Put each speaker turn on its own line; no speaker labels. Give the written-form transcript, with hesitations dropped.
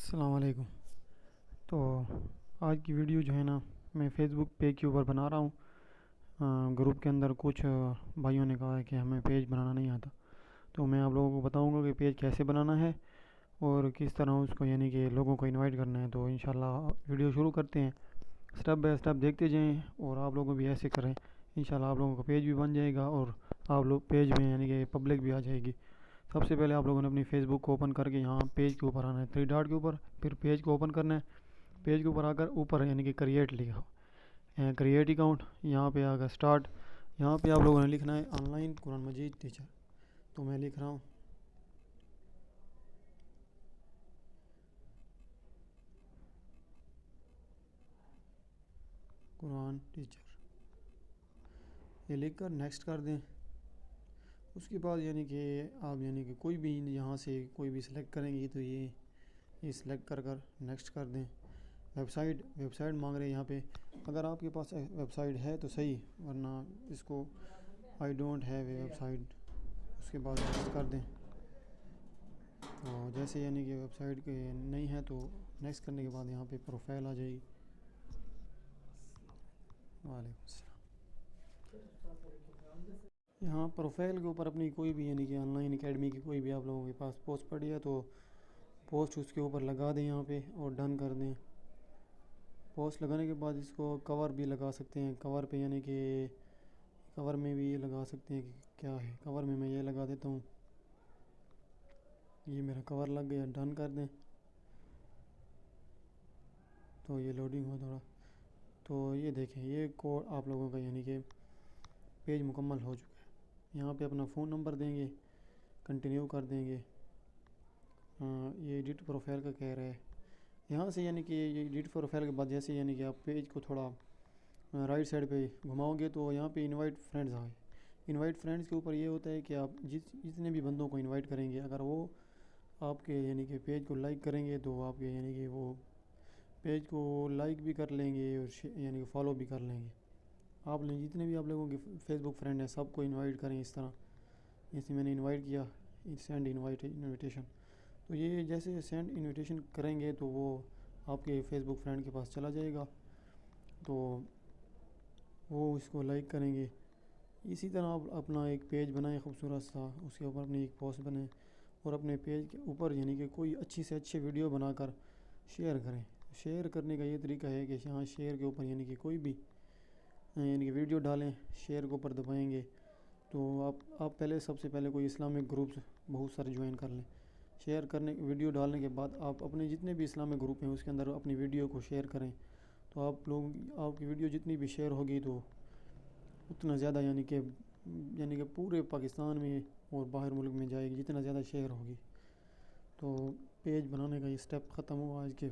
السلام علیکم۔ تو آج کی ویڈیو جو ہے نا، میں فیس بک پیج کے اوپر بنا رہا ہوں۔ گروپ کے اندر کچھ بھائیوں نے کہا ہے کہ ہمیں پیج بنانا نہیں آتا، تو میں آپ لوگوں کو بتاؤں گا کہ پیج کیسے بنانا ہے اور کس طرح اس کو یعنی کہ لوگوں کو انوائٹ کرنا ہے۔ تو انشاءاللہ ویڈیو شروع کرتے ہیں، سٹیپ بائی سٹیپ دیکھتے جائیں اور آپ لوگوں بھی ایسے کریں، انشاءاللہ آپ لوگوں کا پیج بھی بن جائے گا اور آپ لوگ پیج میں یعنی کہ پبلک بھی آ جائے گی۔ سب سے پہلے آپ لوگوں نے اپنی فیس بک کو اوپن کر کے یہاں پیج کے اوپر آنا ہے، 3 ڈاٹ کے اوپر، پھر پیج کو اوپن کرنا ہے۔ پیج کے اوپر آ کر اوپر یعنی کہ کریٹ لکھا ہو، کریٹ اکاؤنٹ، یہاں پہ آ کر اسٹارٹ، یہاں پہ آپ لوگوں نے لکھنا ہے on line Quran Majeed teacher. تو میں لکھ رہا ہوں قرآن ٹیچر، یہ لکھ کر نیکسٹ کر دیں۔ اس کے بعد یعنی کہ آپ یعنی کہ کوئی بھی یہاں سے کوئی بھی سلیکٹ کریں گے تو یہ سلیکٹ کر نیکسٹ کر دیں۔ ویب سائٹ مانگ رہے ہیں یہاں پہ، اگر آپ کے پاس ویب سائٹ ہے تو صحیح، ورنہ اس کو I don't have a website, اس کے بعد نیکسٹ کر دیں۔ اور جیسے یعنی کہ ویب سائٹ کے نہیں ہے تو نیکسٹ کرنے کے بعد یہاں پہ پروفائل آ جائے گی۔ وعلیکم السلام۔ یہاں پروفائل کے اوپر اپنی کوئی بھی یعنی کہ آن لائن اکیڈمی کی کوئی بھی آپ لوگوں کے پاس پوسٹ پڑی ہے تو پوسٹ اس کے اوپر لگا دیں یہاں پہ اور ڈن کر دیں۔ پوسٹ لگانے کے بعد اس کو کور بھی لگا سکتے ہیں، کور پہ یعنی کہ کور میں بھی یہ لگا سکتے ہیں کہ کیا ہے، کور میں یہ لگا دیتا ہوں، یہ میرا کور لگ گیا، ڈن کر دیں۔ تو یہ لوڈنگ ہو تھوڑا، تو یہ دیکھیں یہ کوڈ آپ لوگوں کا یعنی کہ پیج مکمل ہو چکا ہے۔ یہاں پہ اپنا فون نمبر دیں گے، کنٹینیو کر دیں گے۔ یہ ایڈٹ پروفائل کا کہہ رہا ہے، یہاں سے یعنی کہ یہ ایڈٹ پروفائل کے بعد جیسے یعنی کہ آپ پیج کو تھوڑا رائٹ سائڈ پہ گھماؤ گے تو یہاں پہ انوائٹ فرینڈز آئے۔ انوائٹ فرینڈز کے اوپر یہ ہوتا ہے کہ آپ جتنے بھی بندوں کو انوائٹ کریں گے، اگر وہ آپ کے یعنی کہ پیج کو لائک کریں گے تو آپ کے یعنی کہ وہ پیج کو لائک بھی کر لیں گے اور یعنی کہ فالو بھی کر لیں گے۔ آپ جتنے بھی آپ لوگوں کے فیس بک فرینڈ ہیں سب کو انوائٹ کریں اس طرح، جیسے میں نے انوائٹ کیا، سینڈ انویٹیشن۔ تو یہ جیسے سینڈ انویٹیشن کریں گے تو وہ آپ کے فیس بک فرینڈ کے پاس چلا جائے گا، تو وہ اس کو لائک کریں گے۔ اسی طرح آپ اپنا ایک پیج بنائیں خوبصورت سا، اس کے اوپر اپنی ایک پوسٹ بنائیں اور اپنے پیج کے اوپر یعنی کہ کوئی اچھی سے اچھی ویڈیو بنا کر شیئر کریں۔ شیئر کرنے کا یہ طریقہ ہے کہ یہاں شیئر کے اوپر یعنی کہ کوئی بھی یعنی کہ ویڈیو ڈالیں، شیئر کے اوپر دبائیں گے تو آپ پہلے سب سے پہلے کوئی اسلامک گروپس بہت سارے جوائن کر لیں۔ شیئر کرنے ویڈیو ڈالنے کے بعد آپ اپنے جتنے بھی اسلامک گروپ ہیں اس کے اندر اپنی ویڈیو کو شیئر کریں، تو آپ کی ویڈیو جتنی بھی شیئر ہوگی تو اتنا زیادہ یعنی کہ پورے پاکستان میں اور باہر ملک میں جائے گی، جتنا زیادہ شیئر ہوگی۔ تو پیج بنانے کا یہ سٹیپ ختم ہوا آج کے